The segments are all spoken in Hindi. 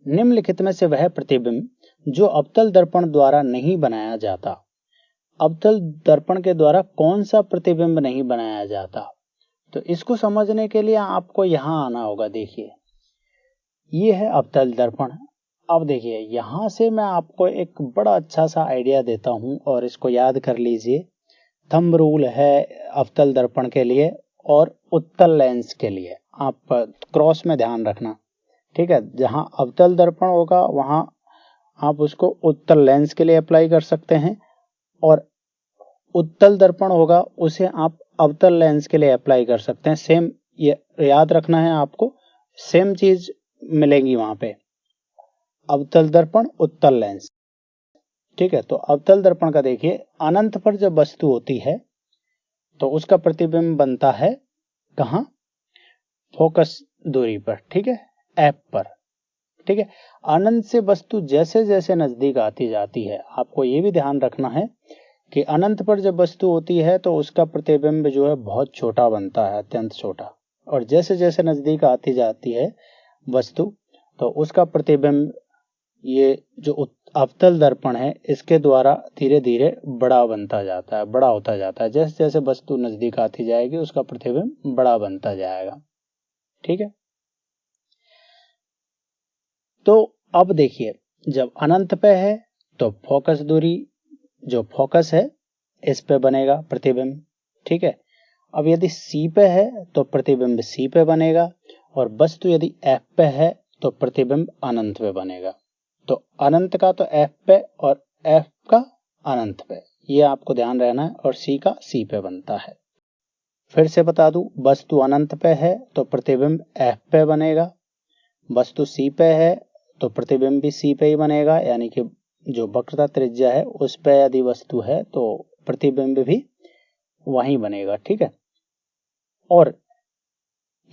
निम्नलिखित में से वह प्रतिबिंब जो अवतल दर्पण द्वारा नहीं बनाया जाता। अवतल दर्पण के द्वारा कौन सा प्रतिबिंब नहीं बनाया जाता? तो इसको समझने के लिए आपको यहां आना होगा। देखिए, ये है अवतल दर्पण। अब देखिए, यहां से मैं आपको एक बड़ा अच्छा सा आइडिया देता हूं और इसको याद कर लीजिए। थंब रूल है अवतल दर्पण के लिए और उत्तल लेंस के लिए। आप क्रॉस में ध्यान रखना, ठीक है। जहां अवतल दर्पण होगा वहां आप उसको उत्तल लेंस के लिए अप्लाई कर सकते हैं, और उत्तल दर्पण होगा उसे आप अवतल लेंस के लिए अप्लाई कर सकते हैं। सेम, ये याद रखना है आपको, सेम चीज मिलेगी वहां पे, अवतल दर्पण उत्तल लेंस, ठीक है। तो अवतल दर्पण का देखिए, अनंत पर जब वस्तु होती है तो उसका प्रतिबिंब बनता है कहां? फोकस दूरी पर, ठीक है, एफ पर, ठीक है। अनंत से वस्तु जैसे जैसे नजदीक आती जाती है, आपको ये भी ध्यान रखना है कि अनंत पर जब वस्तु होती है तो उसका प्रतिबिंब जो है बहुत छोटा बनता है, अत्यंत छोटा, और जैसे जैसे नजदीक आती जाती है वस्तु तो उसका प्रतिबिंब, ये जो अवतल दर्पण है इसके द्वारा धीरे धीरे बड़ा बनता जाता है, बड़ा होता जाता है। जैसे जैसे वस्तु नजदीक आती जाएगी उसका प्रतिबिंब बड़ा बनता जाएगा, ठीक है। तो अब देखिए, जब अनंत पे है तो फोकस दूरी, जो फोकस है इस पे बनेगा प्रतिबिंब, ठीक है। अब यदि सी पे है तो प्रतिबिंब सी पे बनेगा, और वस्तु यदि एफ पे है तो प्रतिबिंब अनंत पे बनेगा। तो अनंत का तो एफ पे और एफ का अनंत पे, ये आपको ध्यान रहना है, और सी का सी पे बनता है। फिर से बता दूं, वस्तु अनंत पे है तो प्रतिबिंब एफ पे बनेगा, वस्तु सी पे है तो प्रतिबिंब भी सी पे ही बनेगा, यानी कि जो वक्रता त्रिज्या है उस पे यदि वस्तु है तो प्रतिबिंब भी वहीं बनेगा, ठीक है। और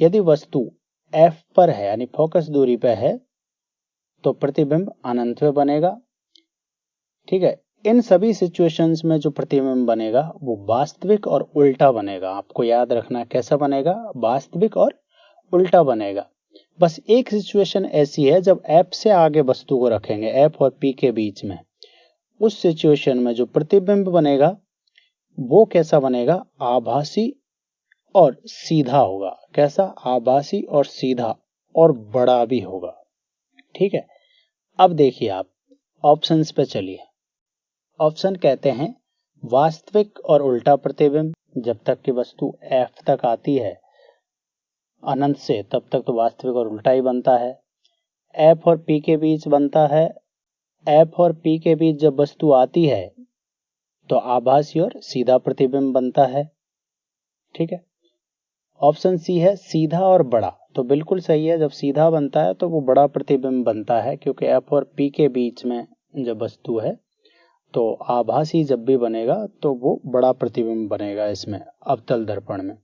यदि वस्तु एफ पर है यानी फोकस दूरी पे है तो प्रतिबिंब अनंत में बनेगा, ठीक है। इन सभी सिचुएशंस में जो प्रतिबिंब बनेगा वो वास्तविक और उल्टा बनेगा। आपको याद रखना कैसा बनेगा, वास्तविक और उल्टा बनेगा। बस एक सिचुएशन ऐसी है जब एफ से आगे वस्तु को रखेंगे, एफ और पी के बीच में, उस सिचुएशन में जो प्रतिबिंब बनेगा वो कैसा बनेगा, आभासी और सीधा होगा। कैसा, आभासी और सीधा, और बड़ा भी होगा, ठीक है। अब देखिए, आप ऑप्शंस पे चलिए। ऑप्शन कहते हैं वास्तविक और उल्टा प्रतिबिंब, जब तक कि वस्तु एफ तक आती है अनंत से तब तक तो वास्तविक और उल्टा ही बनता है। एफ और पी के बीच बनता है, एफ और पी के बीच जब वस्तु आती है तो आभासी और सीधा प्रतिबिंब बनता है, ठीक है। ऑप्शन सी है सीधा और बड़ा, तो बिल्कुल सही है। जब सीधा बनता है तो वो बड़ा प्रतिबिंब बनता है, क्योंकि एफ और पी के बीच में जब वस्तु है तो आभासी जब भी बनेगा तो वो बड़ा प्रतिबिंब बनेगा इसमें, अवतल दर्पण में।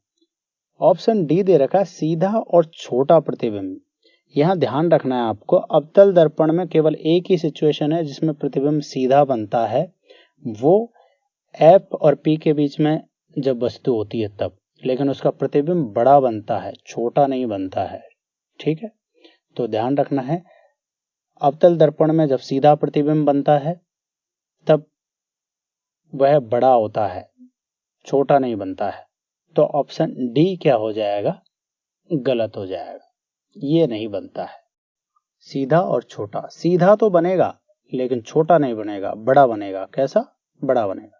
ऑप्शन डी दे रखा है सीधा और छोटा प्रतिबिंब। यहां ध्यान रखना है आपको, अवतल दर्पण में केवल एक ही सिचुएशन है जिसमें प्रतिबिंब सीधा बनता है, वो एफ और पी के बीच में जब वस्तु होती है तब, लेकिन उसका प्रतिबिंब बड़ा बनता है, छोटा नहीं बनता है, ठीक है। तो ध्यान रखना है, अवतल दर्पण में जब सीधा प्रतिबिंब बनता है तब वह बड़ा होता है, छोटा नहीं बनता है। तो ऑप्शन डी क्या हो जाएगा, गलत हो जाएगा, ये नहीं बनता है। सीधा और छोटा, सीधा तो बनेगा लेकिन छोटा नहीं बनेगा, बड़ा बनेगा। कैसा, बड़ा बनेगा।